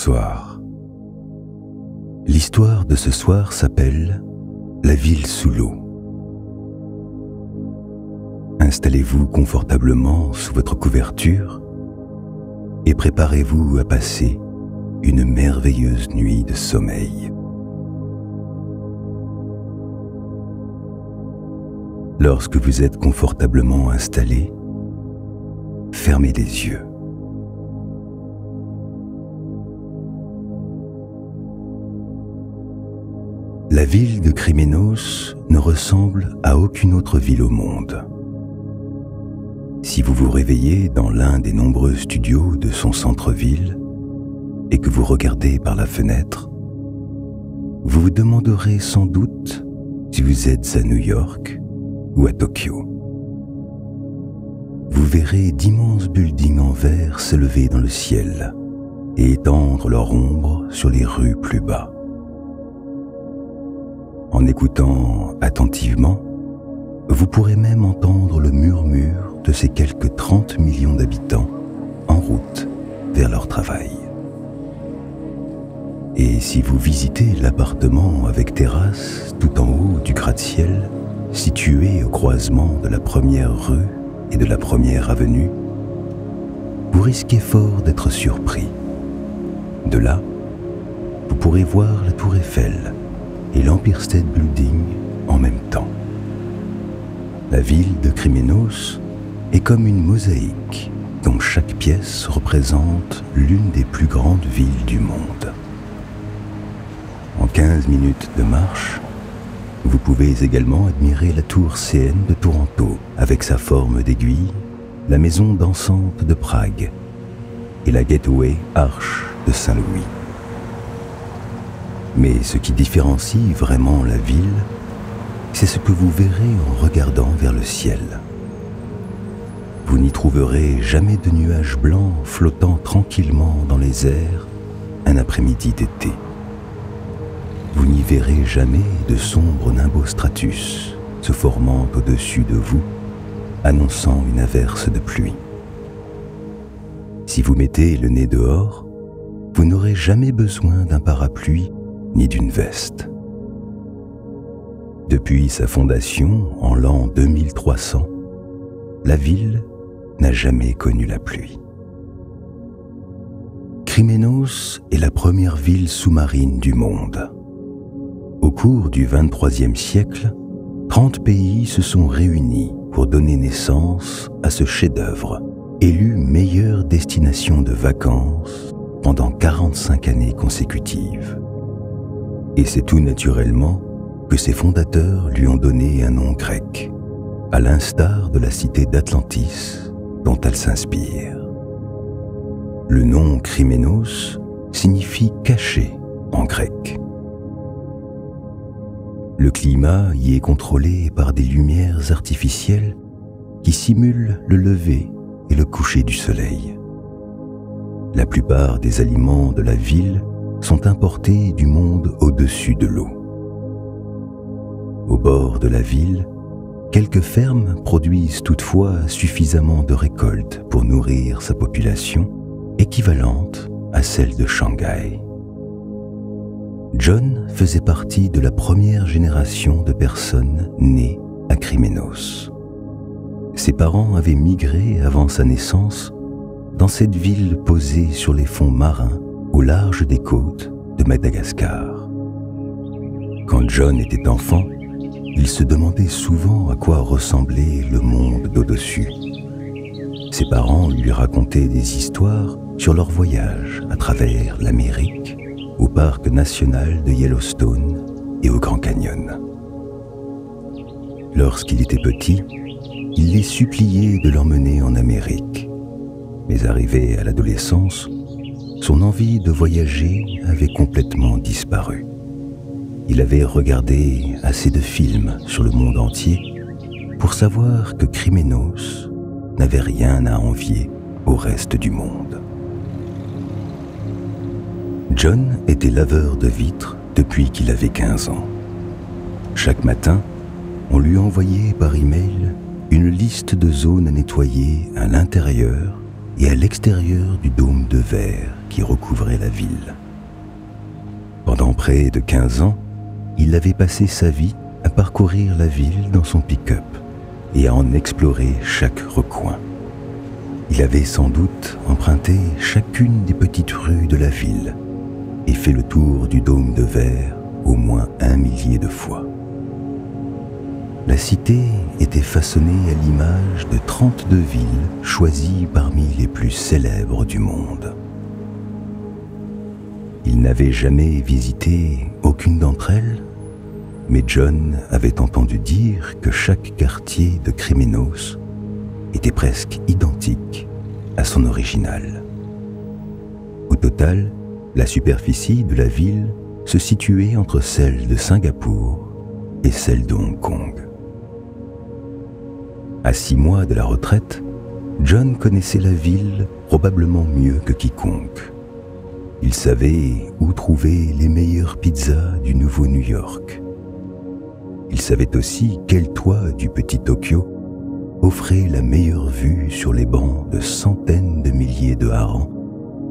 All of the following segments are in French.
Bonsoir. L'histoire de ce soir s'appelle « La ville sous l'eau ». Installez-vous confortablement sous votre couverture et préparez-vous à passer une merveilleuse nuit de sommeil. Lorsque vous êtes confortablement installé, fermez les yeux. La ville de Kryménos ne ressemble à aucune autre ville au monde. Si vous vous réveillez dans l'un des nombreux studios de son centre-ville et que vous regardez par la fenêtre, vous vous demanderez sans doute si vous êtes à New York ou à Tokyo. Vous verrez d'immenses buildings en verre s'élever dans le ciel et étendre leur ombre sur les rues plus bas. En écoutant attentivement, vous pourrez même entendre le murmure de ces quelques 30 millions d'habitants en route vers leur travail. Et si vous visitez l'appartement avec terrasse tout en haut du gratte-ciel, situé au croisement de la première rue et de la première avenue, vous risquez fort d'être surpris. De là, vous pourrez voir la tour Eiffel et l'Empire State Building en même temps. La ville de Kryménos est comme une mosaïque dont chaque pièce représente l'une des plus grandes villes du monde. En 15 minutes de marche, vous pouvez également admirer la tour CN de Toronto avec sa forme d'aiguille, la maison dansante de Prague et la Gateway Arch de Saint-Louis. Mais ce qui différencie vraiment la ville, c'est ce que vous verrez en regardant vers le ciel. Vous n'y trouverez jamais de nuages blancs flottant tranquillement dans les airs un après-midi d'été. Vous n'y verrez jamais de sombres nimbostratus se formant au-dessus de vous, annonçant une averse de pluie. Si vous mettez le nez dehors, vous n'aurez jamais besoin d'un parapluie ni d'une veste. Depuis sa fondation en l'an 2300, la ville n'a jamais connu la pluie. Kryménos est la première ville sous-marine du monde. Au cours du XXIIIe siècle, 30 pays se sont réunis pour donner naissance à ce chef-d'œuvre, élu meilleure destination de vacances pendant 45 années consécutives. Et c'est tout naturellement que ses fondateurs lui ont donné un nom grec, à l'instar de la cité d'Atlantis dont elle s'inspire. Le nom Kryménos signifie caché en grec. Le climat y est contrôlé par des lumières artificielles qui simulent le lever et le coucher du soleil. La plupart des aliments de la ville sont importés du monde au-dessus de l'eau. Au bord de la ville, quelques fermes produisent toutefois suffisamment de récoltes pour nourrir sa population, équivalente à celle de Shanghai. John faisait partie de la première génération de personnes nées à Kryménos. Ses parents avaient migré avant sa naissance dans cette ville posée sur les fonds marins au large des côtes de Madagascar. Quand John était enfant, il se demandait souvent à quoi ressemblait le monde d'au-dessus. Ses parents lui racontaient des histoires sur leur voyage à travers l'Amérique, au parc national de Yellowstone et au Grand Canyon. Lorsqu'il était petit, il les suppliait de l'emmener en Amérique. Mais arrivé à l'adolescence, son envie de voyager avait complètement disparu. Il avait regardé assez de films sur le monde entier pour savoir que Kryménos n'avait rien à envier au reste du monde. John était laveur de vitres depuis qu'il avait 15 ans. Chaque matin, on lui envoyait par email une liste de zones à nettoyer à l'intérieur et à l'extérieur du dôme de verre qui recouvrait la ville. Pendant près de 15 ans, il avait passé sa vie à parcourir la ville dans son pick-up et à en explorer chaque recoin. Il avait sans doute emprunté chacune des petites rues de la ville et fait le tour du dôme de verre au moins 1 millier de fois. La cité était façonnée à l'image de 32 villes choisies parmi les plus célèbres du monde. Il n'avait jamais visité aucune d'entre elles, mais John avait entendu dire que chaque quartier de Krymenos était presque identique à son original. Au total, la superficie de la ville se situait entre celle de Singapour et celle de Hong Kong. À 6 mois de la retraite, John connaissait la ville probablement mieux que quiconque. Il savait où trouver les meilleures pizzas du nouveau New York. Il savait aussi quel toit du petit Tokyo offrait la meilleure vue sur les bancs de centaines de milliers de harengs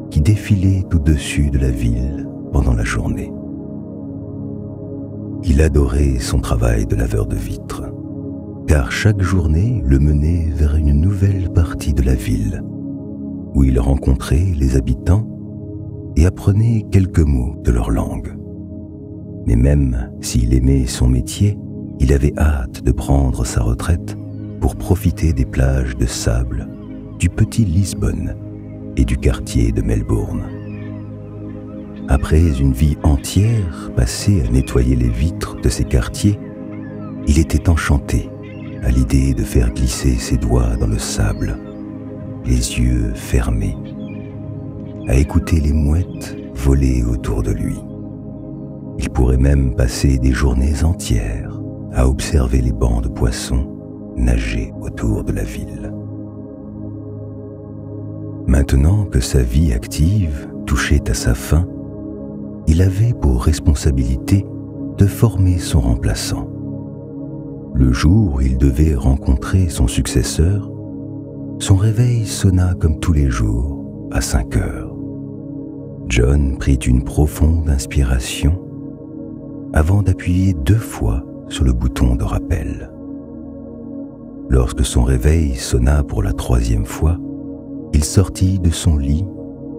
qui défilaient au-dessus de la ville pendant la journée. Il adorait son travail de laveur de vitres, car chaque journée le menait vers une nouvelle partie de la ville, où il rencontrait les habitants et apprenait quelques mots de leur langue. Mais même s'il aimait son métier, il avait hâte de prendre sa retraite pour profiter des plages de sable du petit Lisbonne et du quartier de Melbourne. Après une vie entière passée à nettoyer les vitres de ces quartiers, il était enchanté à l'idée de faire glisser ses doigts dans le sable, les yeux fermés, à écouter les mouettes voler autour de lui. Il pourrait même passer des journées entières à observer les bancs de poissons nager autour de la ville. Maintenant que sa vie active touchait à sa fin, il avait pour responsabilité de former son remplaçant. Le jour où il devait rencontrer son successeur, son réveil sonna comme tous les jours à 5 heures. John prit une profonde inspiration avant d'appuyer 2 fois sur le bouton de rappel. Lorsque son réveil sonna pour la 3e fois, il sortit de son lit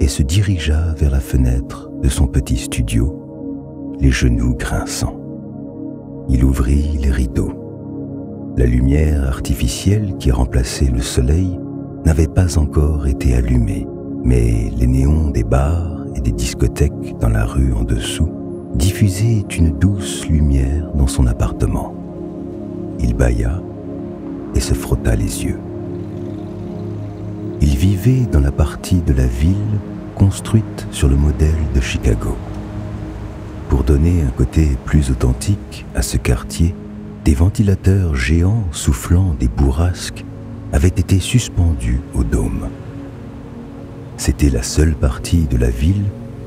et se dirigea vers la fenêtre de son petit studio, les genoux grinçants. Il ouvrit les rideaux. La lumière artificielle qui remplaçait le soleil n'avait pas encore été allumée, mais les néons des bars et des discothèques dans la rue en dessous diffusaient une douce lumière dans son appartement. Il bâilla et se frotta les yeux. Il vivait dans la partie de la ville construite sur le modèle de Chicago. Pour donner un côté plus authentique à ce quartier, des ventilateurs géants soufflant des bourrasques avaient été suspendus au dôme. C'était la seule partie de la ville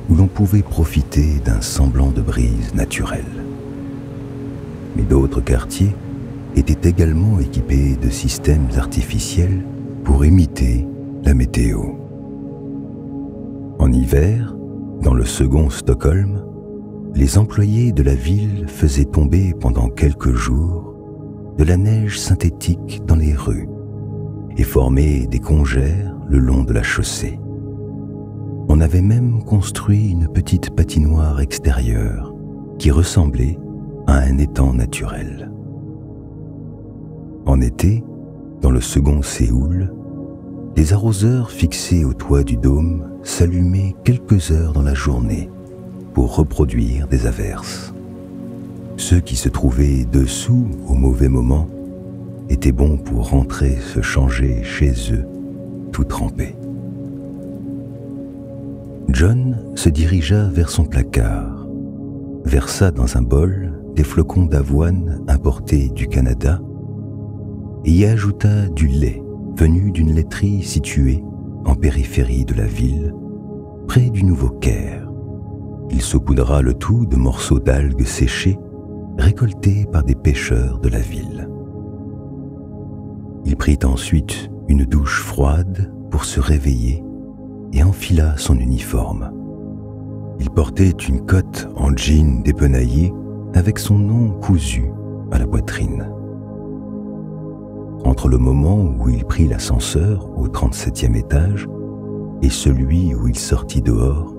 où l'on pouvait profiter d'un semblant de brise naturelle. Mais d'autres quartiers étaient également équipés de systèmes artificiels pour imiter la météo. En hiver, dans le second Stockholm, les employés de la ville faisaient tomber pendant quelques jours de la neige synthétique dans les rues et formaient des congères le long de la chaussée. On avait même construit une petite patinoire extérieure qui ressemblait à un étang naturel. En été, dans le second Séoul, les arroseurs fixés au toit du dôme s'allumaient quelques heures dans la journée pour reproduire des averses. Ceux qui se trouvaient dessous au mauvais moment étaient bons pour rentrer se changer chez eux, tout trempés. John se dirigea vers son placard, versa dans un bol des flocons d'avoine importés du Canada et y ajouta du lait venu d'une laiterie située en périphérie de la ville, près du Nouveau-Caire. Il saupoudra le tout de morceaux d'algues séchées récoltés par des pêcheurs de la ville. Il prit ensuite une douche froide pour se réveiller et enfila son uniforme. Il portait une cotte en jean dépenaillé avec son nom cousu à la poitrine. Entre le moment où il prit l'ascenseur au 37e étage et celui où il sortit dehors,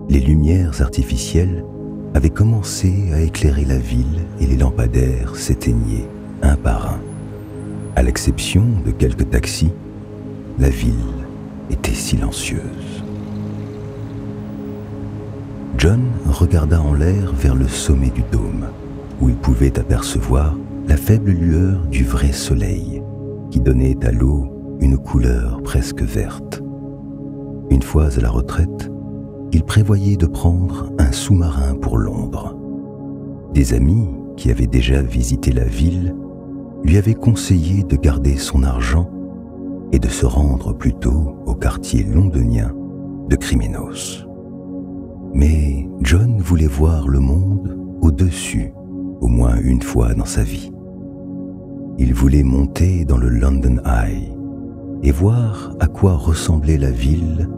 les lumières artificielles avaient commencé à éclairer la ville et les lampadaires s'éteignaient un par un. À l'exception de quelques taxis, la ville était silencieuse. John regarda en l'air vers le sommet du dôme, où il pouvait apercevoir la faible lueur du vrai soleil, qui donnait à l'eau une couleur presque verte. Une fois à la retraite, il prévoyait de prendre un sous-marin pour Londres. Des amis qui avaient déjà visité la ville lui avaient conseillé de garder son argent et de se rendre plutôt au quartier londonien de Crimenos. Mais John voulait voir le monde au-dessus, au moins une fois dans sa vie. Il voulait monter dans le London Eye et voir à quoi ressemblait la ville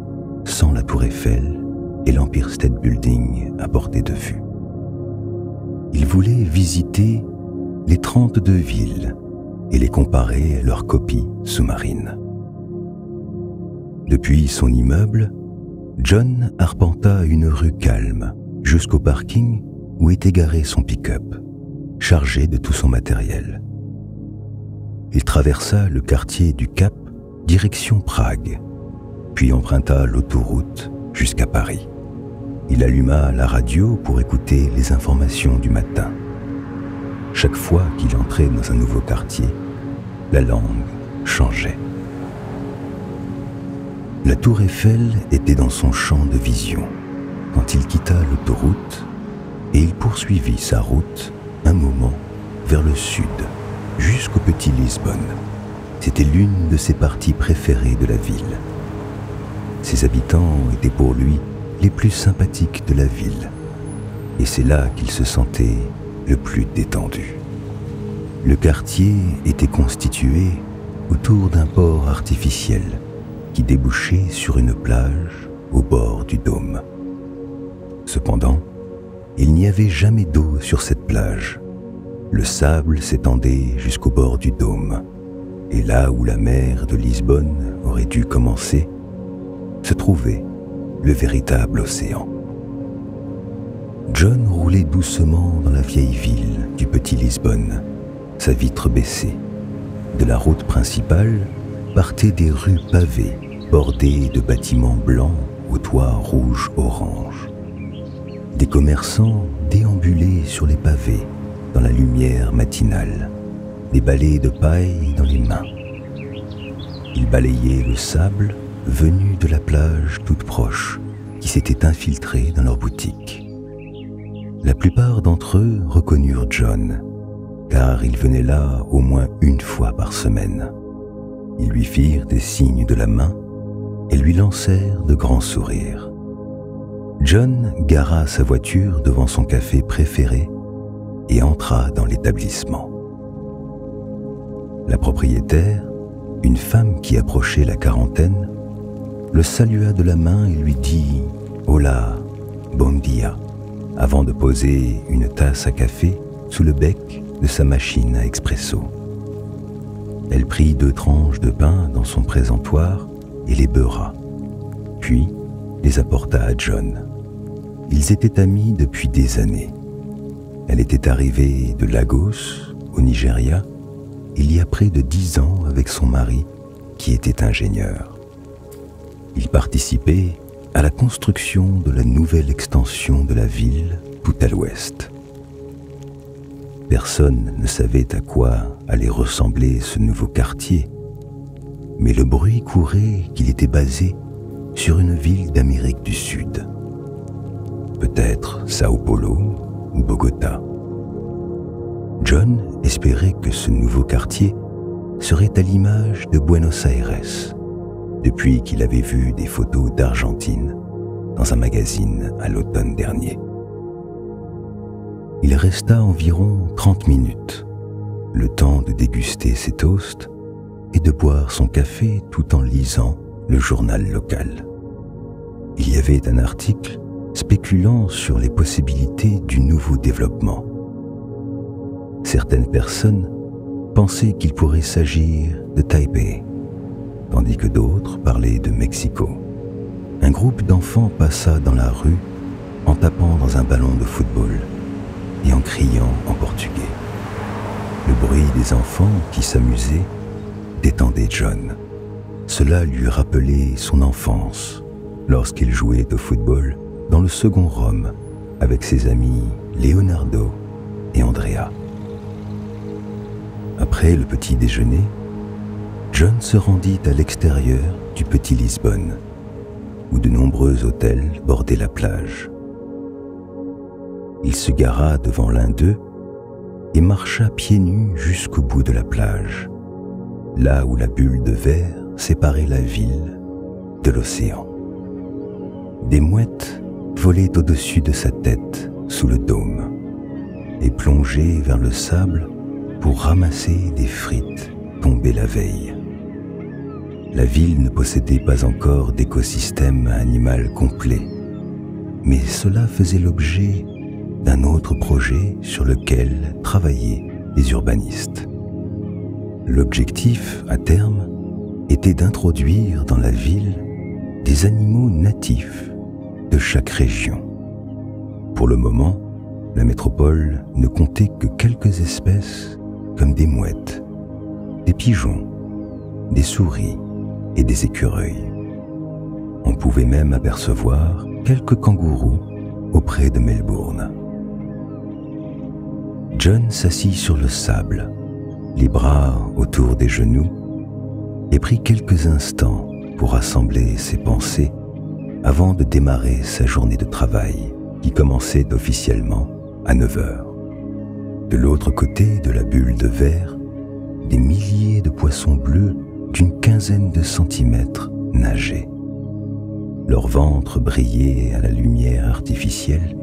sans la Tour Eiffel et l'Empire State Building à portée de vue. Il voulait visiter les 32 villes et les comparer à leurs copies sous-marines. Depuis son immeuble, John arpenta une rue calme jusqu'au parking où était garé son pick-up, chargé de tout son matériel. Il traversa le quartier du Cap, direction Prague, puis emprunta l'autoroute jusqu'à Paris. Il alluma la radio pour écouter les informations du matin. Chaque fois qu'il entrait dans un nouveau quartier, la langue changeait. La Tour Eiffel était dans son champ de vision quand il quitta l'autoroute et il poursuivit sa route un moment vers le sud, jusqu'au petit Lisbonne. C'était l'une de ses parties préférées de la ville. Ses habitants étaient pour lui les plus sympathiques de la ville, et c'est là qu'il se sentait le plus détendu. Le quartier était constitué autour d'un port artificiel qui débouchait sur une plage au bord du dôme. Cependant, il n'y avait jamais d'eau sur cette plage. Le sable s'étendait jusqu'au bord du dôme, et là où la mer de Lisbonne aurait dû commencer, se trouvait le véritable océan. John roulait doucement dans la vieille ville du petit Lisbonne, sa vitre baissée. De la route principale partaient des rues pavées, bordées de bâtiments blancs aux toits rouge-orange. Des commerçants déambulaient sur les pavés dans la lumière matinale, des balais de paille dans les mains. Ils balayaient le sable venu de la plage toute proche qui s'était infiltrée dans leur boutique. La plupart d'entre eux reconnurent John, car il venait là au moins une fois par semaine. Ils lui firent des signes de la main et lui lancèrent de grands sourires. John gara sa voiture devant son café préféré et entra dans l'établissement. La propriétaire, une femme qui approchait la quarantaine, le salua de la main et lui dit « Hola, bon dia » avant de poser une tasse à café sous le bec de sa machine à expresso. Elle prit 2 tranches de pain dans son présentoir et les beurra, puis les apporta à John. Ils étaient amis depuis des années. Elle était arrivée de Lagos, au Nigeria, il y a près de 10 ans avec son mari, qui était ingénieur. Ils participaient à la construction de la nouvelle extension de la ville tout à l'ouest. Personne ne savait à quoi allait ressembler ce nouveau quartier, mais le bruit courait qu'il était basé sur une ville d'Amérique du Sud. Peut-être Sao Paulo ou Bogota. John espérait que ce nouveau quartier serait à l'image de Buenos Aires, depuis qu'il avait vu des photos d'Argentine dans un magazine à l'automne dernier. Il resta environ 30 minutes, le temps de déguster ses toasts et de boire son café tout en lisant le journal local. Il y avait un article spéculant sur les possibilités du nouveau développement. Certaines personnes pensaient qu'il pourrait s'agir de Taipei, tandis que d'autres parlaient de Mexico. Un groupe d'enfants passa dans la rue en tapant dans un ballon de football et en criant en portugais. Le bruit des enfants qui s'amusaient détendait John. Cela lui rappelait son enfance lorsqu'il jouait au football dans le second Rome avec ses amis Leonardo et Andrea. Après le petit déjeuner, John se rendit à l'extérieur du petit Lisbonne, où de nombreux hôtels bordaient la plage. Il se gara devant l'un d'eux et marcha pieds nus jusqu'au bout de la plage, là où la bulle de verre séparait la ville de l'océan. Des mouettes volaient au-dessus de sa tête sous le dôme et plongeaient vers le sable pour ramasser des frites tombées la veille. La ville ne possédait pas encore d'écosystème animal complet, mais cela faisait l'objet d'un autre projet sur lequel travaillaient les urbanistes. L'objectif, à terme, était d'introduire dans la ville des animaux natifs de chaque région. Pour le moment, la métropole ne comptait que quelques espèces comme des mouettes, des pigeons, des souris et des écureuils. On pouvait même apercevoir quelques kangourous auprès de Melbourne. John s'assit sur le sable, les bras autour des genoux, et prit quelques instants pour rassembler ses pensées avant de démarrer sa journée de travail qui commençait officiellement à 9 heures. De l'autre côté de la bulle de verre, des milliers de poissons bleus d'une quinzaine de centimètres nageaient. Leur ventre brillait à la lumière artificielle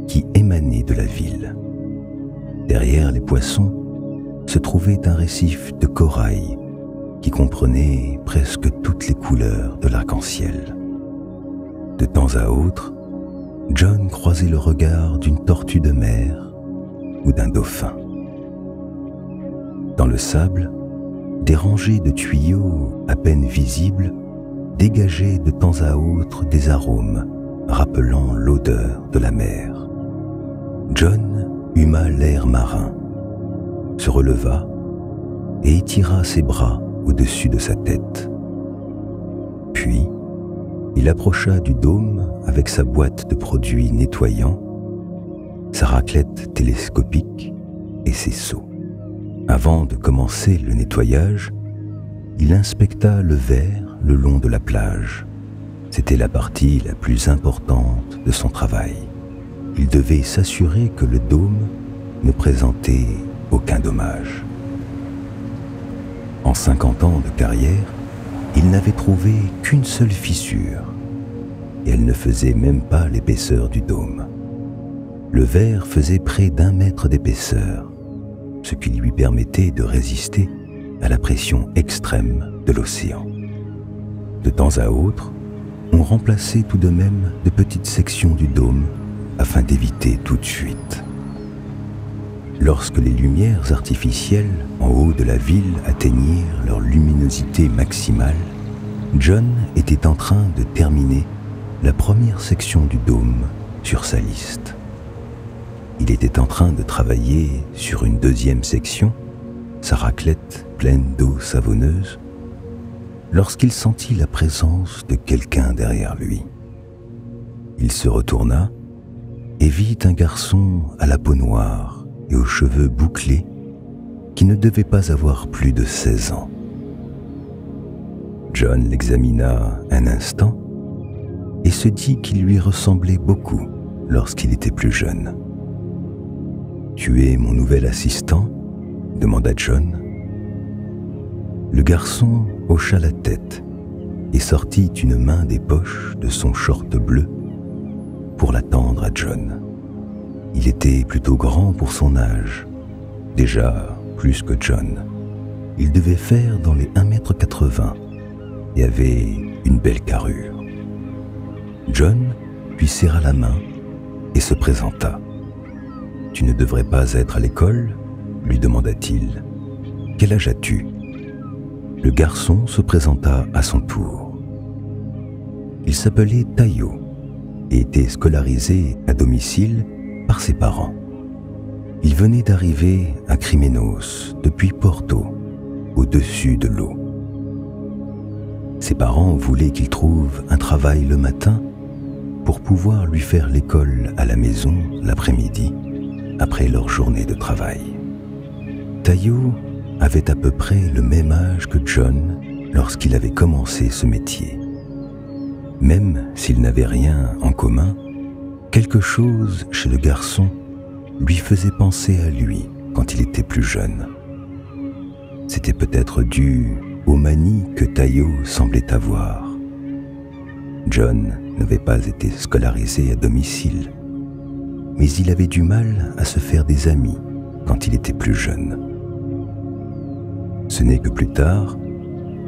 qui émanait de la ville. Derrière les poissons se trouvait un récif de corail qui comprenait presque toutes les couleurs de l'arc-en-ciel. De temps à autre, John croisait le regard d'une tortue de mer ou d'un dauphin. Dans le sable, des rangées de tuyaux à peine visibles dégageaient de temps à autre des arômes rappelant l'odeur de la mer. John huma l'air marin, se releva et étira ses bras au-dessus de sa tête. Puis, il approcha du dôme avec sa boîte de produits nettoyants, sa raclette télescopique et ses seaux. Avant de commencer le nettoyage, il inspecta le verre le long de la plage. C'était la partie la plus importante de son travail. Il devait s'assurer que le dôme ne présentait aucun dommage. En 50 ans de carrière, il n'avait trouvé qu'une seule fissure, et elle ne faisait même pas l'épaisseur du dôme. Le verre faisait près d'1 mètre d'épaisseur, ce qui lui permettait de résister à la pression extrême de l'océan. De temps à autre, on remplaçait tout de même de petites sections du dôme afin d'éviter toute fuite. Lorsque les lumières artificielles en haut de la ville atteignirent leur luminosité maximale, John était en train de terminer la première section du dôme sur sa liste. Il était en train de travailler sur une deuxième section, sa raclette pleine d'eau savonneuse, lorsqu'il sentit la présence de quelqu'un derrière lui. Il se retourna et vit un garçon à la peau noire et aux cheveux bouclés qui ne devait pas avoir plus de 16 ans. John l'examina un instant et se dit qu'il lui ressemblait beaucoup lorsqu'il était plus jeune. « Tu es mon nouvel assistant ?» demanda John. Le garçon hocha la tête et sortit une main des poches de son short bleu pour la tendre à John. Il était plutôt grand pour son âge, déjà plus que John. Il devait faire dans les 1,80 m, et avait une belle carrure. John lui serra la main et se présenta. « Tu ne devrais pas être à l'école ?» lui demanda-t-il. « Quel âge as-tu » Le garçon se présenta à son tour. Il s'appelait Tayo et était scolarisé à domicile par ses parents. Il venait d'arriver à Crimenos depuis Porto, au-dessus de l'eau. Ses parents voulaient qu'il trouve un travail le matin pour pouvoir lui faire l'école à la maison l'après-midi, après leur journée de travail. Tayo avait à peu près le même âge que John lorsqu'il avait commencé ce métier. Même s'ils n'avaient rien en commun, quelque chose chez le garçon lui faisait penser à lui quand il était plus jeune. C'était peut-être dû aux manies que Tayo semblait avoir. John n'avait pas été scolarisé à domicile, mais il avait du mal à se faire des amis quand il était plus jeune. Ce n'est que plus tard,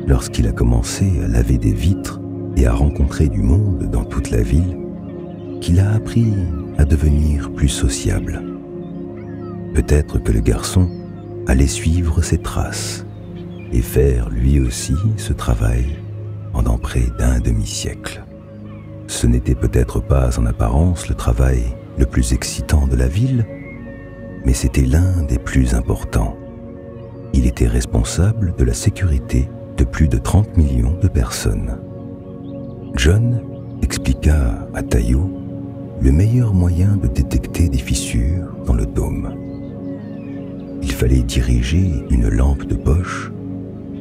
lorsqu'il a commencé à laver des vitres et à rencontrer du monde dans toute la ville, qu'il a appris à devenir plus sociable. Peut-être que le garçon allait suivre ses traces et faire lui aussi ce travail pendant près d'un demi-siècle. Ce n'était peut-être pas en apparence le travail le plus excitant de la ville, mais c'était l'un des plus importants. Il était responsable de la sécurité de plus de 30 millions de personnes. John expliqua à Tayo le meilleur moyen de détecter des fissures dans le dôme. Il fallait diriger une lampe de poche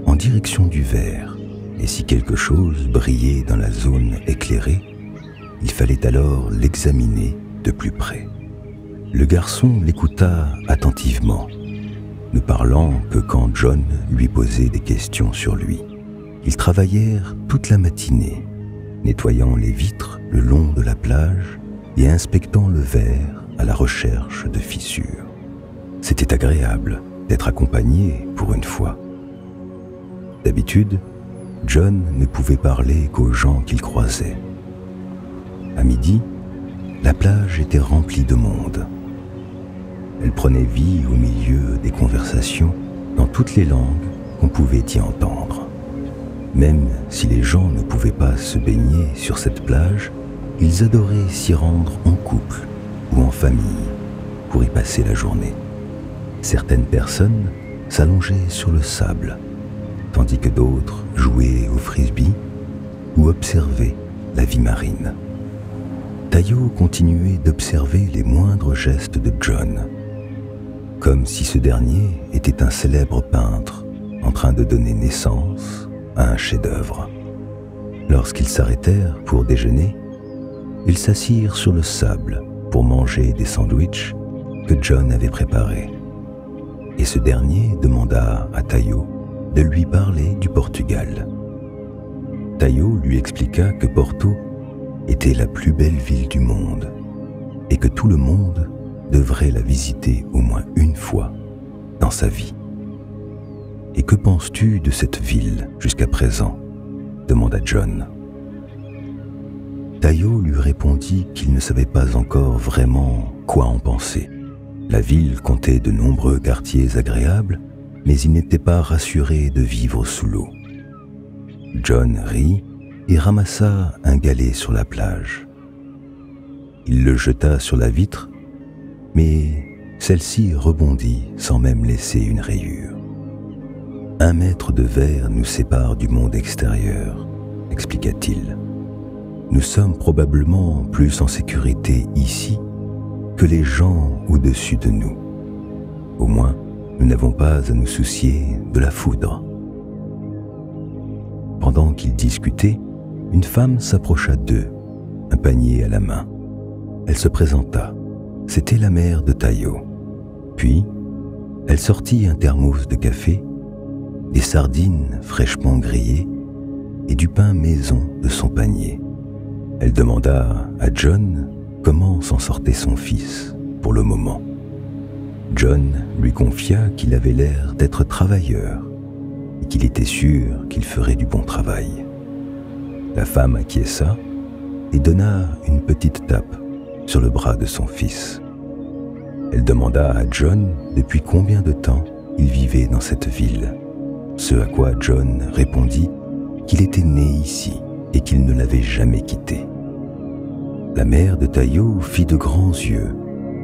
en direction du verre, et si quelque chose brillait dans la zone éclairée, il fallait alors l'examiner de plus près. Le garçon l'écouta attentivement, ne parlant que quand John lui posait des questions sur lui. Ils travaillèrent toute la matinée, nettoyant les vitres le long de la plage et inspectant le verre à la recherche de fissures. C'était agréable d'être accompagné pour une fois. D'habitude, John ne pouvait parler qu'aux gens qu'il croisait. À midi, la plage était remplie de monde. Elle prenait vie au milieu des conversations dans toutes les langues qu'on pouvait y entendre. Même si les gens ne pouvaient pas se baigner sur cette plage, ils adoraient s'y rendre en couple ou en famille pour y passer la journée. Certaines personnes s'allongeaient sur le sable, tandis que d'autres jouaient au frisbee ou observaient la vie marine. Tayo continuait d'observer les moindres gestes de John, comme si ce dernier était un célèbre peintre en train de donner naissance à un chef-d'œuvre. Lorsqu'ils s'arrêtèrent pour déjeuner, ils s'assirent sur le sable pour manger des sandwichs que John avait préparés. Et ce dernier demanda à Tayo de lui parler du Portugal. Tayo lui expliqua que Porto était la plus belle ville du monde et que tout le monde devrait la visiter au moins une fois dans sa vie. « Et que penses-tu de cette ville jusqu'à présent ?» demanda John. Tayo lui répondit qu'il ne savait pas encore vraiment quoi en penser. La ville comptait de nombreux quartiers agréables, mais il n'était pas rassuré de vivre sous l'eau. John rit et ramassa un galet sur la plage. Il le jeta sur la vitre, mais celle-ci rebondit sans même laisser une rayure. « 1 mètre de verre nous sépare du monde extérieur, » expliqua-t-il. « Nous sommes probablement plus en sécurité ici que les gens au-dessus de nous. Au moins, nous n'avons pas à nous soucier de la foudre. » Pendant qu'ils discutaient, une femme s'approcha d'eux, un panier à la main. Elle se présenta. C'était la mère de Tayo. Puis, elle sortit un thermos de café, des sardines fraîchement grillées et du pain maison de son panier. Elle demanda à John comment s'en sortait son fils pour le moment. John lui confia qu'il avait l'air d'être travailleur et qu'il était sûr qu'il ferait du bon travail. La femme acquiesça et donna une petite tape sur le bras de son fils. Elle demanda à John depuis combien de temps il vivait dans cette ville, ce à quoi John répondit qu'il était né ici et qu'il ne l'avait jamais quitté. La mère de Tayo fit de grands yeux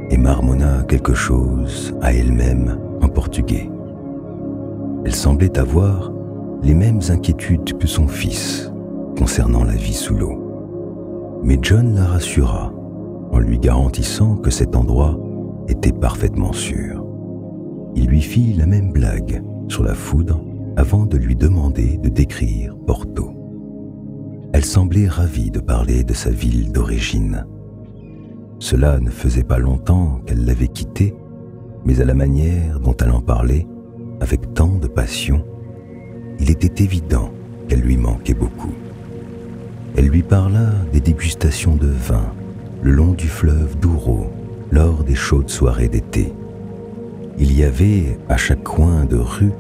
et marmonna quelque chose à elle-même en portugais. Elle semblait avoir les mêmes inquiétudes que son fils concernant la vie sous l'eau. Mais John la rassura en lui garantissant que cet endroit était parfaitement sûr. Il lui fit la même blague sur la foudre avant de lui demander de décrire Porto. Elle semblait ravie de parler de sa ville d'origine. Cela ne faisait pas longtemps qu'elle l'avait quittée, mais à la manière dont elle en parlait, avec tant de passion, il était évident qu'elle lui manquait beaucoup. Elle lui parla des dégustations de vin le long du fleuve Douro lors des chaudes soirées d'été. Il y avait à chaque coin de rue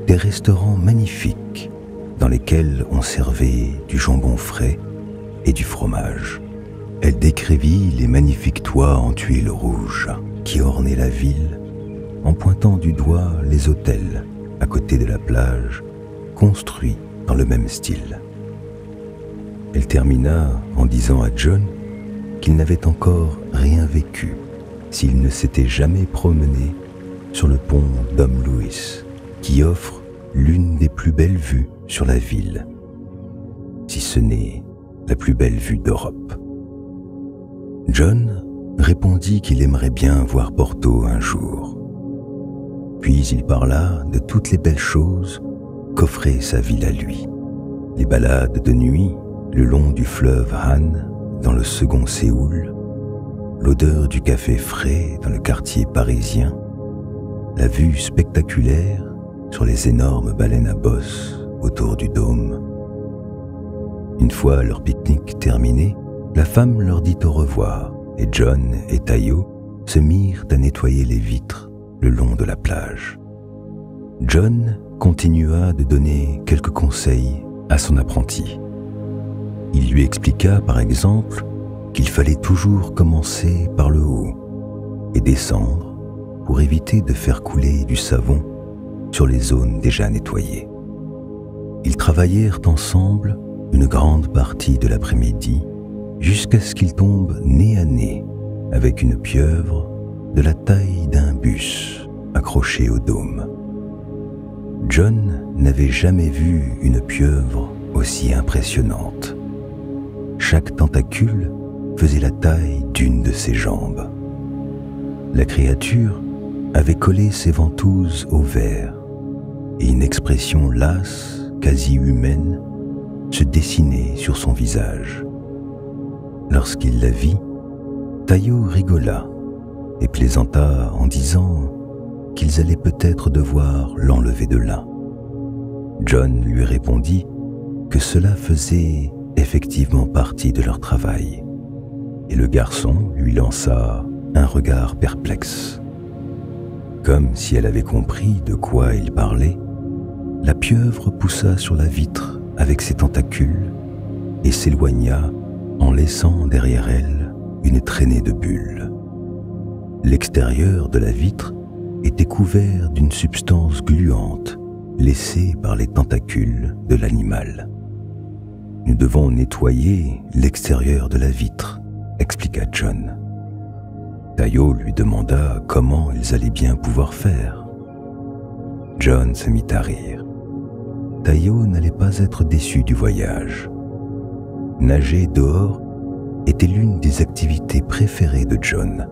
des restaurants magnifiques dans lesquels on servait du jambon frais et du fromage. Elle décrivit les magnifiques toits en tuiles rouges qui ornaient la ville en pointant du doigt les hôtels à côté de la plage construits dans le même style. Elle termina en disant à John qu'il n'avait encore rien vécu s'il ne s'était jamais promené sur le pont Dom Luis, qui offre l'une des plus belles vues sur la ville, si ce n'est la plus belle vue d'Europe. John répondit qu'il aimerait bien voir Porto un jour. Puis il parla de toutes les belles choses qu'offrait sa ville à lui. Les balades de nuit le long du fleuve Han dans le second Séoul, l'odeur du café frais dans le quartier parisien, la vue spectaculaire sur les énormes baleines à bosse autour du dôme. Une fois leur pique-nique terminé, la femme leur dit au revoir et John et Tayo se mirent à nettoyer les vitres le long de la plage. John continua de donner quelques conseils à son apprenti. Il lui expliqua par exemple qu'il fallait toujours commencer par le haut et descendre pour éviter de faire couler du savon sur les zones déjà nettoyées. Ils travaillèrent ensemble une grande partie de l'après-midi jusqu'à ce qu'ils tombent nez à nez avec une pieuvre de la taille d'un bus accroché au dôme. John n'avait jamais vu une pieuvre aussi impressionnante. Chaque tentacule faisait la taille d'une de ses jambes. La créature avait collé ses ventouses au verre et une expression lasse, quasi humaine, se dessinait sur son visage. Lorsqu'il la vit, Tayo rigola et plaisanta en disant qu'ils allaient peut-être devoir l'enlever de là. John lui répondit que cela faisait effectivement partie de leur travail, et le garçon lui lança un regard perplexe. Comme si elle avait compris de quoi il parlait, la pieuvre poussa sur la vitre avec ses tentacules et s'éloigna en laissant derrière elle une traînée de bulles. L'extérieur de la vitre était couvert d'une substance gluante laissée par les tentacules de l'animal. « Nous devons nettoyer l'extérieur de la vitre », expliqua John. Tayo lui demanda comment ils allaient bien pouvoir faire. John se mit à rire. Tayo n'allait pas être déçu du voyage. Nager dehors était l'une des activités préférées de John.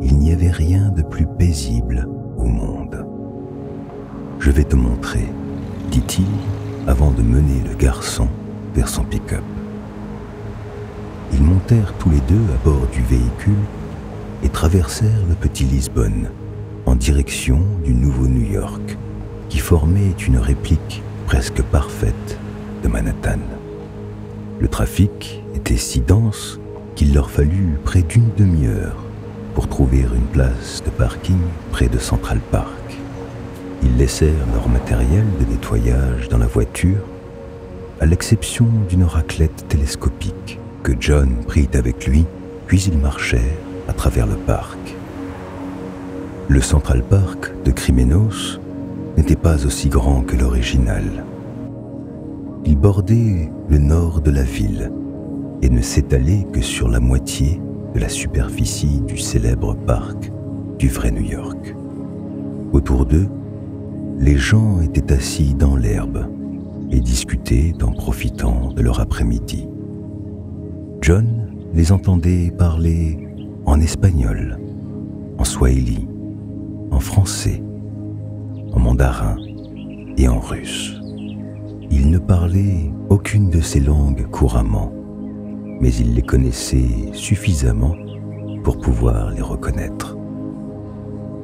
Il n'y avait rien de plus paisible au monde. « Je vais te montrer, » dit-il avant de mener le garçon vers son pick-up. Ils montèrent tous les deux à bord du véhicule et traversèrent le petit Lisbonne en direction du nouveau New York, qui formait une réplique presque parfaite de Manhattan. Le trafic était si dense qu'il leur fallut près d'une demi-heure pour trouver une place de parking près de Central Park. Ils laissèrent leur matériel de nettoyage dans la voiture à l'exception d'une raclette télescopique que John prit avec lui, puis ils marchèrent à travers le parc. Le Central Park de Krymenos n'était pas aussi grand que l'original. Il bordait le nord de la ville et ne s'étalait que sur la moitié de la superficie du célèbre parc du vrai New York. Autour d'eux, les gens étaient assis dans l'herbe et discutaient en profitant de leur après-midi. John les entendait parler en espagnol, en swahili, en français, en mandarin et en russe. Il ne parlait aucune de ces langues couramment, mais il les connaissait suffisamment pour pouvoir les reconnaître.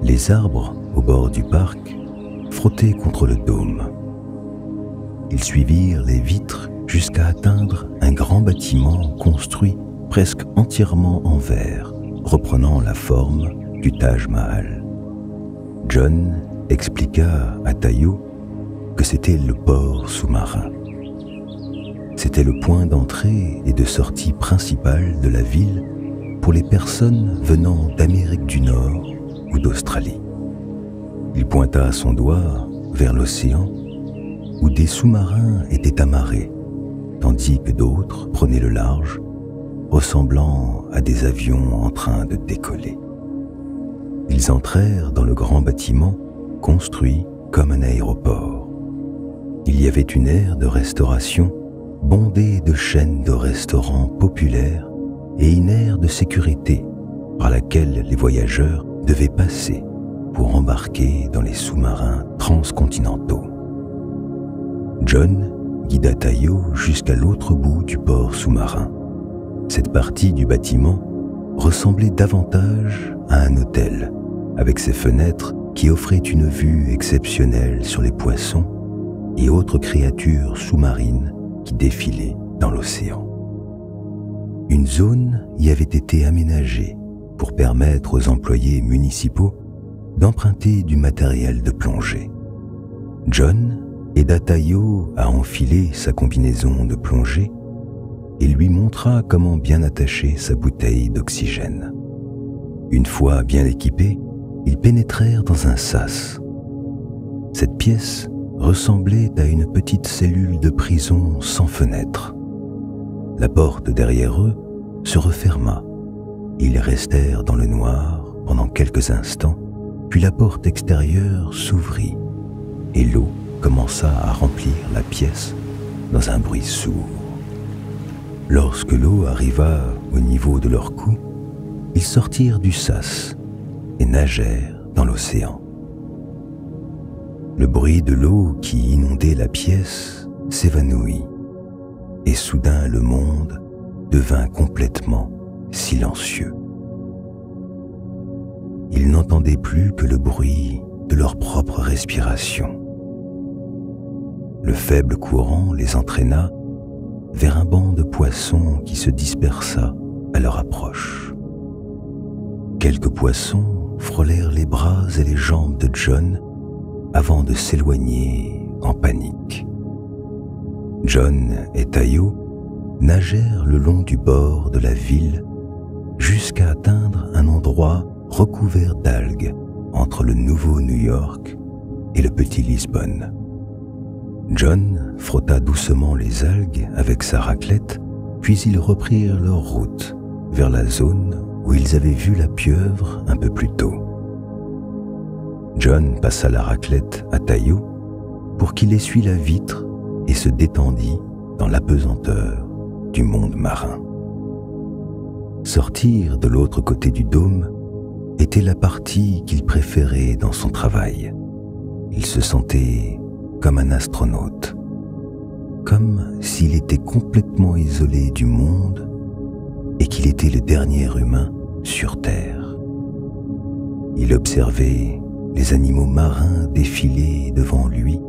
Les arbres au bord du parc frottaient contre le dôme. Ils suivirent les vitres jusqu'à atteindre un grand bâtiment construit presque entièrement en verre, reprenant la forme du Taj Mahal. John expliqua à Tayo que c'était le port sous-marin. C'était le point d'entrée et de sortie principal de la ville pour les personnes venant d'Amérique du Nord ou d'Australie. Il pointa son doigt vers l'océan où des sous-marins étaient amarrés, tandis que d'autres prenaient le large, ressemblant à des avions en train de décoller. Ils entrèrent dans le grand bâtiment construit comme un aéroport. Il y avait une aire de restauration bondée de chaînes de restaurants populaires et une aire de sécurité par laquelle les voyageurs devaient passer pour embarquer dans les sous-marins transcontinentaux. John guida Tayo jusqu'à l'autre bout du port sous-marin. Cette partie du bâtiment ressemblait davantage à un hôtel, avec ses fenêtres qui offraient une vue exceptionnelle sur les poissons et autres créatures sous-marines qui défilaient dans l'océan. Une zone y avait été aménagée pour permettre aux employés municipaux d'emprunter du matériel de plongée. John aida Tayo à enfiler sa combinaison de plongée et lui montra comment bien attacher sa bouteille d'oxygène. Une fois bien équipés, ils pénétrèrent dans un sas. Cette pièce ressemblait à une petite cellule de prison sans fenêtre. La porte derrière eux se referma. Ils restèrent dans le noir pendant quelques instants, puis la porte extérieure s'ouvrit et l'eau commença à remplir la pièce dans un bruit sourd. Lorsque l'eau arriva au niveau de leur cou, ils sortirent du sas et nagèrent dans l'océan. Le bruit de l'eau qui inondait la pièce s'évanouit et soudain le monde devint complètement silencieux. Ils n'entendaient plus que le bruit de leur propre respiration. Le faible courant les entraîna vers un banc de poissons qui se dispersa à leur approche. Quelques poissons frôlèrent les bras et les jambes de John avant de s'éloigner en panique. John et Tayo nagèrent le long du bord de la ville jusqu'à atteindre un endroit recouvert d'algues entre le nouveau New York et le petit Lisbonne. John frotta doucement les algues avec sa raclette, puis ils reprirent leur route vers la zone où ils avaient vu la pieuvre un peu plus tôt. John passa la raclette à Tayo pour qu'il essuie la vitre et se détendit dans l'apesanteur du monde marin. Sortir de l'autre côté du dôme était la partie qu'il préférait dans son travail. Il se sentait comme un astronaute, comme s'il était complètement isolé du monde et qu'il était le dernier humain sur Terre. Il observait les animaux marins défiler devant lui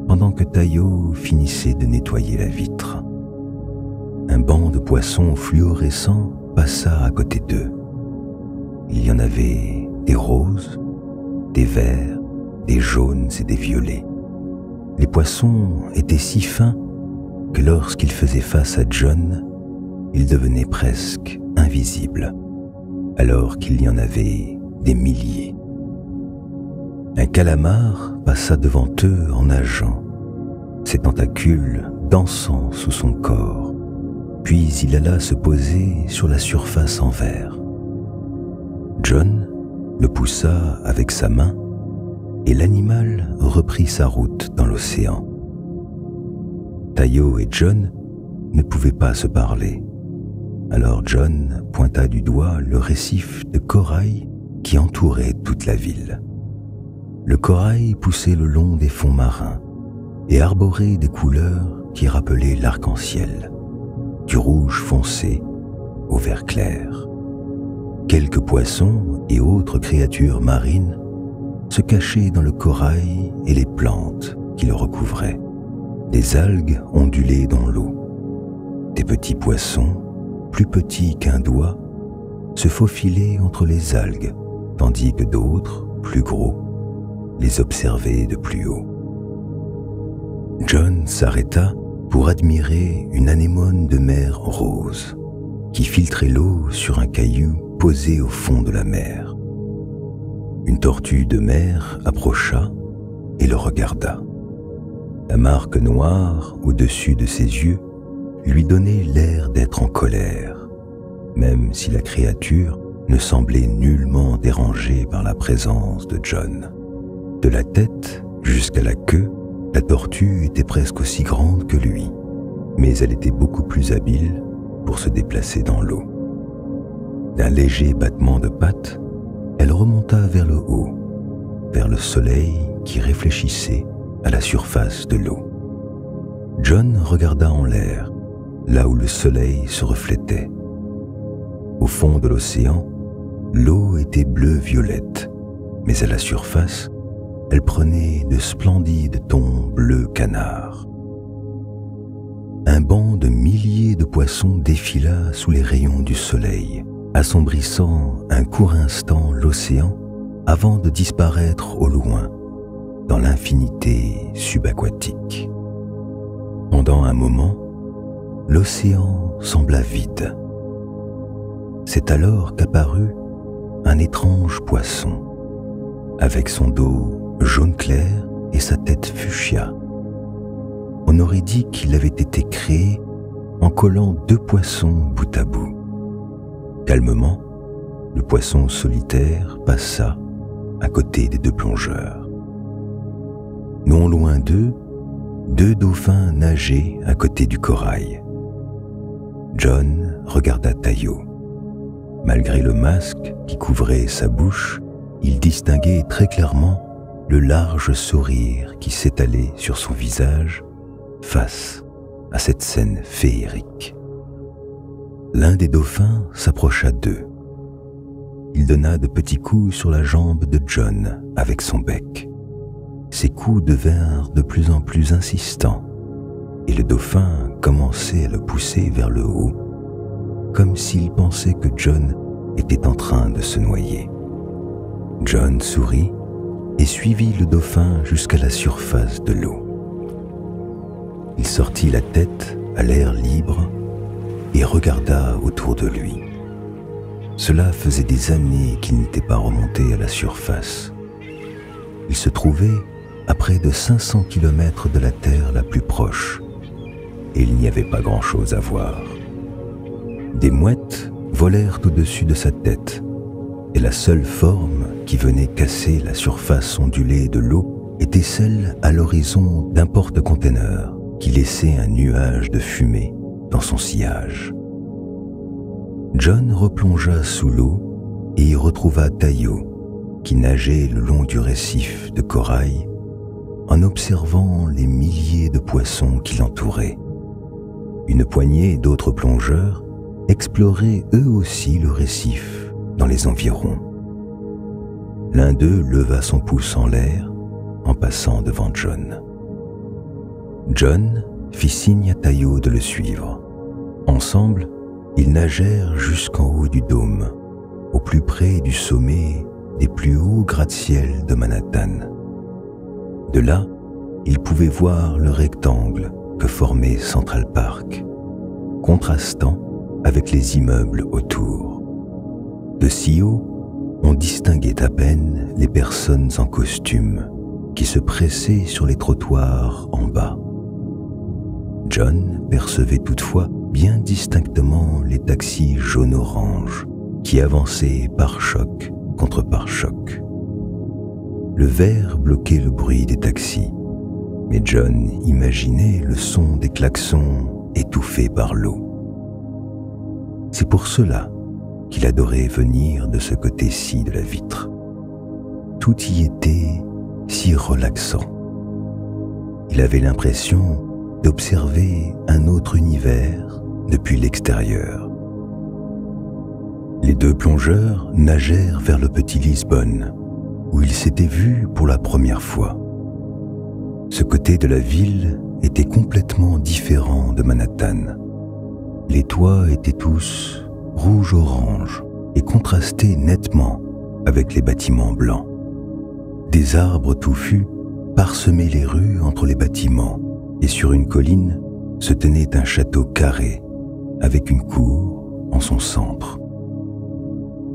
pendant que Tayo finissait de nettoyer la vitre. Un banc de poissons fluorescents passa à côté d'eux. Il y en avait des roses, des verts, des jaunes et des violets. Les poissons étaient si fins que lorsqu'il faisait face à John, il devenait presque invisible, alors qu'il y en avait des milliers. Un calamar passa devant eux en nageant, ses tentacules dansant sous son corps, puis il alla se poser sur la surface en verre. John le poussa avec sa main et l'animal reprit sa route dans l'océan. Tayo et John ne pouvaient pas se parler. Alors John pointa du doigt le récif de corail qui entourait toute la ville. Le corail poussait le long des fonds marins et arborait des couleurs qui rappelaient l'arc-en-ciel, du rouge foncé au vert clair. Quelques poissons et autres créatures marines se cachaient dans le corail et les plantes qui le recouvraient. Des algues ondulaient dans l'eau. Des petits poissons, plus petits qu'un doigt, se faufilaient entre les algues, tandis que d'autres, plus gros, les observaient de plus haut. John s'arrêta pour admirer une anémone de mer rose qui filtrait l'eau sur un caillou posé au fond de la mer. Une tortue de mer approcha et le regarda. La marque noire au-dessus de ses yeux lui donnait l'air d'être en colère, même si la créature ne semblait nullement dérangée par la présence de John. De la tête jusqu'à la queue, la tortue était presque aussi grande que lui, mais elle était beaucoup plus habile pour se déplacer dans l'eau. D'un léger battement de pattes, elle remonta vers le haut, vers le soleil qui réfléchissait à la surface de l'eau. John regarda en l'air, là où le soleil se reflétait. Au fond de l'océan, l'eau était bleu-violette, mais à la surface, elle prenait de splendides tons bleu canard. Un banc de milliers de poissons défila sous les rayons du soleil, assombrissant un court instant l'océan avant de disparaître au loin, dans l'infinité subaquatique. Pendant un moment, l'océan sembla vide. C'est alors qu'apparut un étrange poisson, avec son dos jaune clair et sa tête fuchsia. On aurait dit qu'il avait été créé en collant deux poissons bout à bout. Calmement, le poisson solitaire passa à côté des deux plongeurs. Non loin d'eux, deux dauphins nageaient à côté du corail. John regarda Tayo. Malgré le masque qui couvrait sa bouche, il distinguait très clairement le large sourire qui s'étalait sur son visage face à cette scène féerique. L'un des dauphins s'approcha d'eux. Il donna de petits coups sur la jambe de John avec son bec. Ces coups devinrent de plus en plus insistants et le dauphin commençait à le pousser vers le haut, comme s'il pensait que John était en train de se noyer. John sourit et suivit le dauphin jusqu'à la surface de l'eau. Il sortit la tête à l'air libre et regarda autour de lui. Cela faisait des années qu'il n'était pas remonté à la surface. Il se trouvait à près de 500 km de la terre la plus proche, et il n'y avait pas grand-chose à voir. Des mouettes volèrent au-dessus de sa tête, et la seule forme qui venait casser la surface ondulée de l'eau était celle à l'horizon d'un porte-container qui laissait un nuage de fumée dans son sillage. John replongea sous l'eau et y retrouva Tayo, qui nageait le long du récif de corail en observant les milliers de poissons qui l'entouraient. Une poignée d'autres plongeurs exploraient eux aussi le récif dans les environs. L'un d'eux leva son pouce en l'air en passant devant John. John fit signe à Tayo de le suivre. Ensemble, ils nagèrent jusqu'en haut du dôme, au plus près du sommet des plus hauts gratte-ciel de Manhattan. De là, ils pouvaient voir le rectangle que formait Central Park, contrastant avec les immeubles autour. De si haut, on distinguait à peine les personnes en costume qui se pressaient sur les trottoirs en bas. John percevait toutefois bien distinctement les taxis jaune-orange qui avançaient pare-choc contre pare-choc. Le verre bloquait le bruit des taxis, mais John imaginait le son des klaxons étouffé par l'eau. C'est pour cela qu'il adorait venir de ce côté-ci de la vitre. Tout y était si relaxant. Il avait l'impression d'observer un autre univers depuis l'extérieur. Les deux plongeurs nagèrent vers le petit Lisbonne, où ils s'étaient vus pour la première fois. Ce côté de la ville était complètement différent de Manhattan. Les toits étaient tous rouge-orange et contrastaient nettement avec les bâtiments blancs. Des arbres touffus parsemaient les rues entre les bâtiments et sur une colline se tenait un château carré avec une cour en son centre.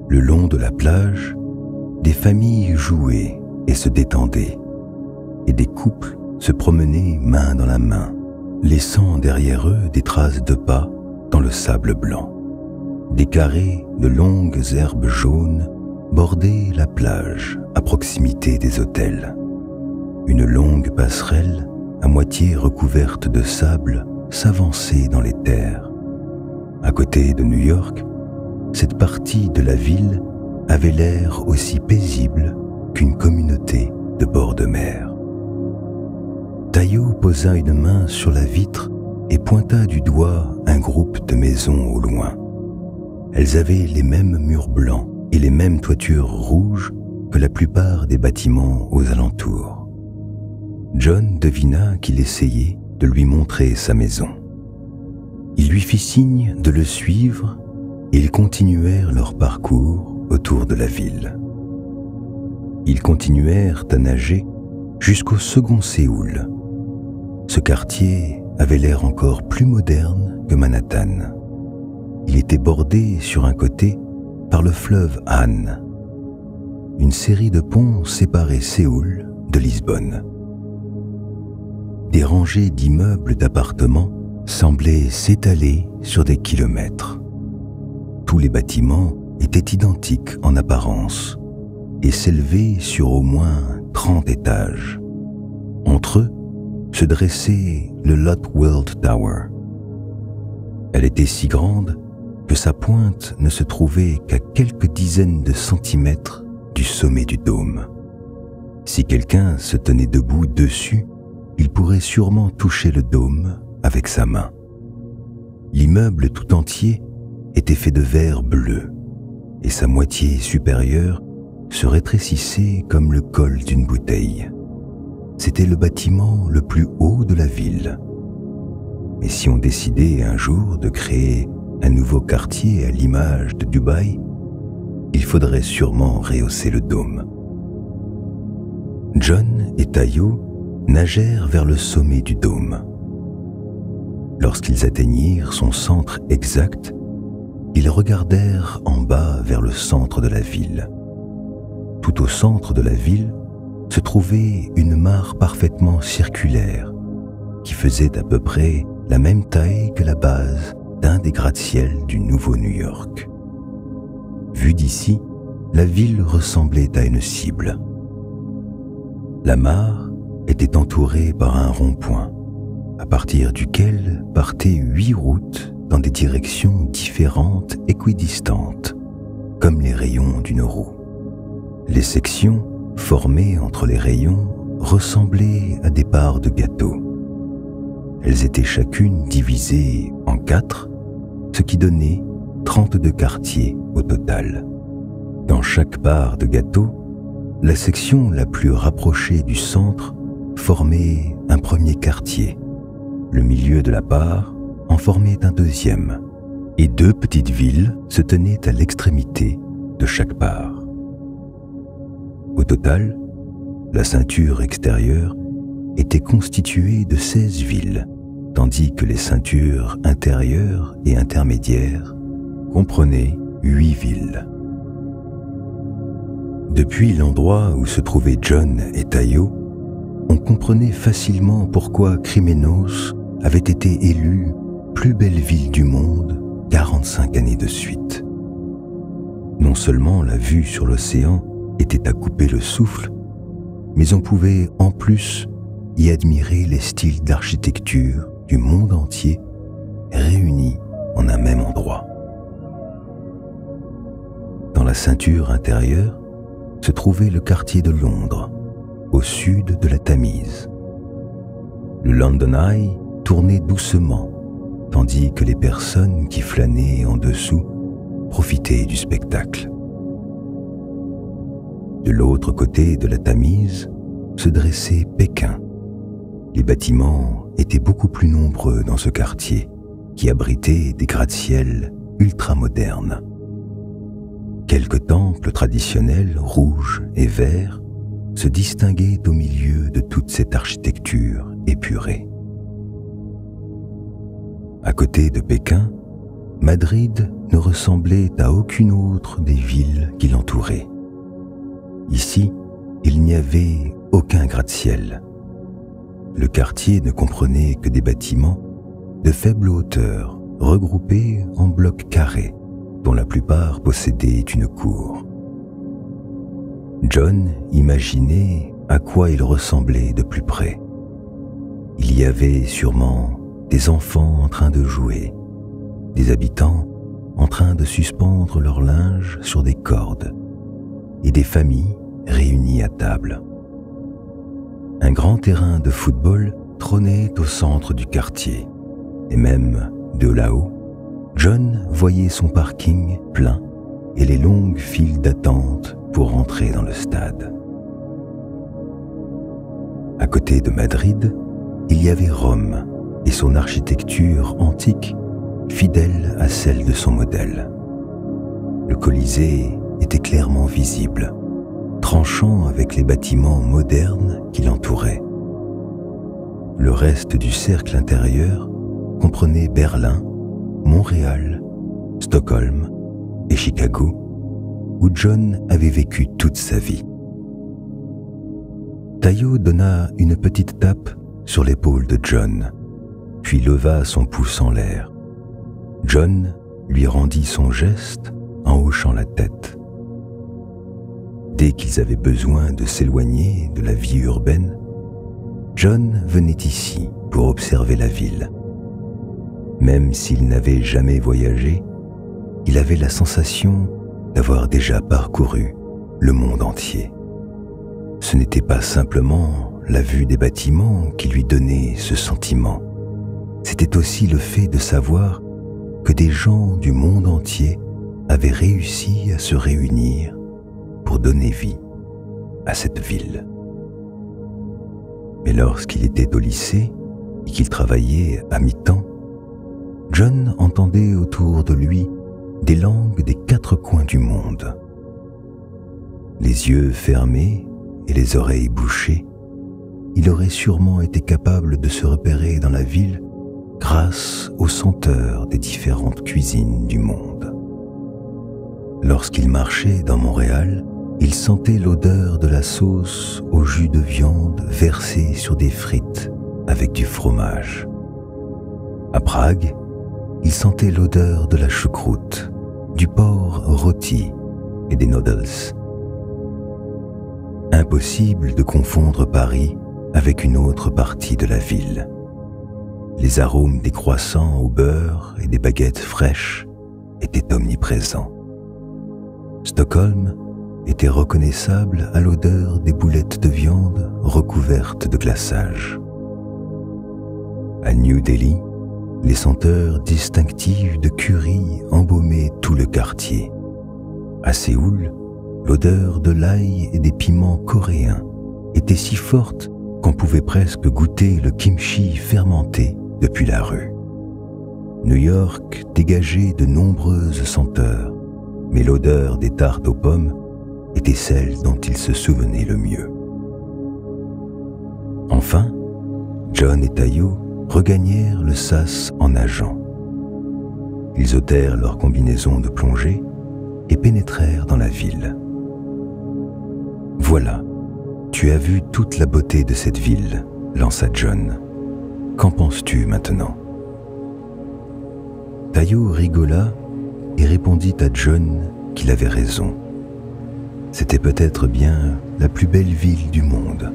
Le long de la plage, des familles jouaient et se détendaient, et des couples se promenaient main dans la main, laissant derrière eux des traces de pas dans le sable blanc. Des carrés de longues herbes jaunes bordaient la plage à proximité des hôtels. Une longue passerelle, à moitié recouverte de sable, s'avançait dans les terres. À côté de New York, cette partie de la ville avait l'air aussi paisible qu'une communauté de bord de mer. Tayo posa une main sur la vitre et pointa du doigt un groupe de maisons au loin. Elles avaient les mêmes murs blancs et les mêmes toitures rouges que la plupart des bâtiments aux alentours. John devina qu'il essayait de lui montrer sa maison. Il lui fit signe de le suivre et ils continuèrent leur parcours autour de la ville. Ils continuèrent à nager jusqu'au second Séoul. Ce quartier avait l'air encore plus moderne que Manhattan. Il était bordé sur un côté par le fleuve Han. Une série de ponts séparait Séoul de Lisbonne. Des rangées d'immeubles d'appartements semblaient s'étaler sur des kilomètres. Tous les bâtiments étaient identiques en apparence et s'élevaient sur au moins 30 étages. Entre eux se dressait le Lot World Tower. Elle était si grande que sa pointe ne se trouvait qu'à quelques dizaines de centimètres du sommet du dôme. Si quelqu'un se tenait debout dessus, il pourrait sûrement toucher le dôme avec sa main. L'immeuble tout entier était fait de verre bleu et sa moitié supérieure se rétrécissait comme le col d'une bouteille. C'était le bâtiment le plus haut de la ville. Mais si on décidait un jour de créer un nouveau quartier à l'image de Dubaï, il faudrait sûrement rehausser le dôme. John et Tayo nagèrent vers le sommet du dôme. Lorsqu'ils atteignirent son centre exact, ils regardèrent en bas vers le centre de la ville. Tout au centre de la ville se trouvait une mare parfaitement circulaire qui faisait à peu près la même taille que la base d'un des gratte-ciel du Nouveau New York. Vue d'ici, la ville ressemblait à une cible. La mare était entourée par un rond-point, à partir duquel partaient 8 routes dans des directions différentes équidistantes, comme les rayons d'une roue. Les sections formées entre les rayons ressemblaient à des parts de gâteau. Elles étaient chacune divisées en 4, ce qui donnait 32 quartiers au total. Dans chaque part de gâteau, la section la plus rapprochée du centre formait un premier quartier. Le milieu de la part en formait un deuxième, et 2 petites villes se tenaient à l'extrémité de chaque part. Au total, la ceinture extérieure était constituée de 16 villes tandis que les ceintures intérieures et intermédiaires comprenaient 8 villes. Depuis l'endroit où se trouvaient John et Tayo, on comprenait facilement pourquoi Krymenos avait été élue plus belle ville du monde 45 années de suite. Non seulement la vue sur l'océan était à couper le souffle, mais on pouvait en plus y admirer les styles d'architecture du monde entier réunis en un même endroit. Dans la ceinture intérieure se trouvait le quartier de Londres, au sud de la Tamise. Le London Eye tournait doucement, tandis que les personnes qui flânaient en dessous profitaient du spectacle. De l'autre côté de la Tamise se dressait Pékin. Les bâtiments étaient beaucoup plus nombreux dans ce quartier, qui abritait des gratte-ciel ultramodernes. Quelques temples traditionnels rouges et verts se distinguaient au milieu de toute cette architecture épurée. À côté de Pékin, Madrid ne ressemblait à aucune autre des villes qui l'entouraient. Ici, il n'y avait aucun gratte-ciel. Le quartier ne comprenait que des bâtiments de faible hauteur, regroupés en blocs carrés, dont la plupart possédaient une cour. John imaginait à quoi il ressemblait de plus près. Il y avait sûrement des enfants en train de jouer, des habitants en train de suspendre leur linge sur des cordes, et des familles réunies à table. Un grand terrain de football trônait au centre du quartier, et même de là-haut, John voyait son parking plein et les longues files d'attente pour rentrer dans le stade. À côté de Madrid, il y avait Rome et son architecture antique, fidèle à celle de son modèle. Le Colisée était clairement visible, tranchant avec les bâtiments modernes qui l'entouraient. Le reste du cercle intérieur comprenait Berlin, Montréal, Stockholm et Chicago, où John avait vécu toute sa vie. Tayo donna une petite tape sur l'épaule de John, puis leva son pouce en l'air. John lui rendit son geste en hochant la tête. Dès qu'ils avaient besoin de s'éloigner de la vie urbaine, John venait ici pour observer la ville. Même s'il n'avait jamais voyagé, il avait la sensation d'avoir déjà parcouru le monde entier. Ce n'était pas simplement la vue des bâtiments qui lui donnait ce sentiment. C'était aussi le fait de savoir que des gens du monde entier avaient réussi à se réunir pour donner vie à cette ville. Mais lorsqu'il était au lycée et qu'il travaillait à mi-temps, John entendait autour de lui des langues des 4 coins du monde. Les yeux fermés et les oreilles bouchées, il aurait sûrement été capable de se repérer dans la ville grâce aux senteurs des différentes cuisines du monde. Lorsqu'il marchait dans Montréal, il sentait l'odeur de la sauce au jus de viande versée sur des frites avec du fromage. À Prague, il sentait l'odeur de la choucroute, du porc rôti et des noodles. Impossible de confondre Paris avec une autre partie de la ville. Les arômes des croissants au beurre et des baguettes fraîches étaient omniprésents. Stockholm était reconnaissable à l'odeur des boulettes de viande recouvertes de glaçage. À New Delhi, les senteurs distinctives de curry embaumaient tout le quartier. À Séoul, l'odeur de l'ail et des piments coréens était si forte qu'on pouvait presque goûter le kimchi fermenté depuis la rue. New York dégageait de nombreuses senteurs, mais l'odeur des tartes aux pommes était celle dont il se souvenait le mieux. Enfin, John et Tayo regagnèrent le sas en nageant. Ils ôtèrent leur combinaison de plongée et pénétrèrent dans la ville. « Voilà, tu as vu toute la beauté de cette ville, » lança John. « Qu'en penses-tu maintenant ?» Tayo rigola et répondit à John qu'il avait raison. C'était peut-être bien la plus belle ville du monde.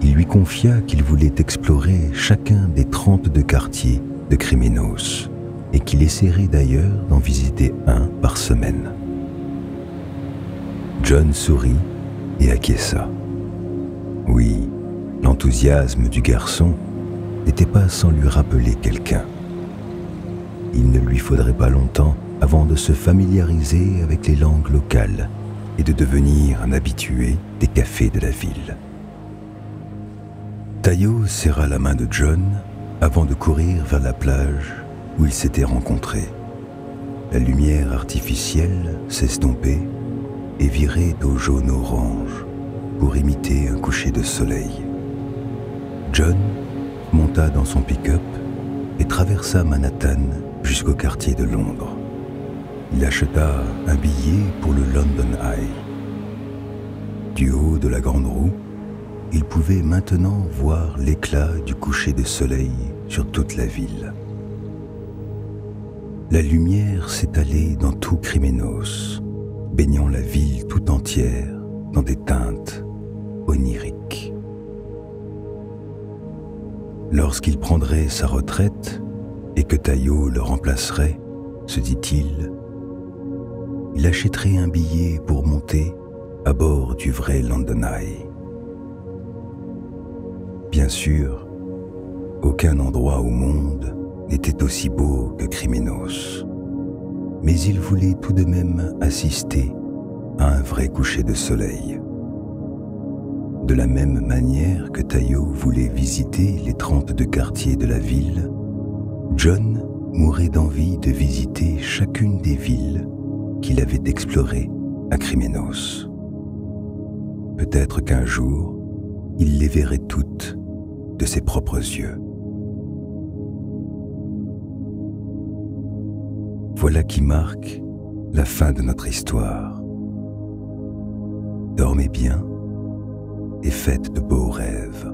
Il lui confia qu'il voulait explorer chacun des 32 quartiers de Kryménos et qu'il essaierait d'ailleurs d'en visiter un par semaine. John sourit et acquiesça. Oui, l'enthousiasme du garçon n'était pas sans lui rappeler quelqu'un. Il ne lui faudrait pas longtemps avant de se familiariser avec les langues locales et de devenir un habitué des cafés de la ville. Tayo serra la main de John avant de courir vers la plage où ils s'étaient rencontrés. La lumière artificielle s'estompait et virait au jaune-orange pour imiter un coucher de soleil. John monta dans son pick-up et traversa Manhattan jusqu'au quartier de Londres. Il acheta un billet pour le London Eye. Du haut de la grande roue, il pouvait maintenant voir l'éclat du coucher de soleil sur toute la ville. La lumière s'étalait dans tout Kryménos, baignant la ville tout entière dans des teintes oniriques. Lorsqu'il prendrait sa retraite et que Tayo le remplacerait, se dit-il, il achèterait un billet pour monter à bord du vrai London Eye. Bien sûr, aucun endroit au monde n'était aussi beau que Kryménos, mais il voulait tout de même assister à un vrai coucher de soleil. De la même manière que Tayo voulait visiter les 32 quartiers de la ville, John mourait d'envie de visiter chacune des villes qu'il avait explorées à Kryménos. Peut-être qu'un jour, il les verrait toutes de ses propres yeux. Voilà qui marque la fin de notre histoire. Dormez bien et faites de beaux rêves.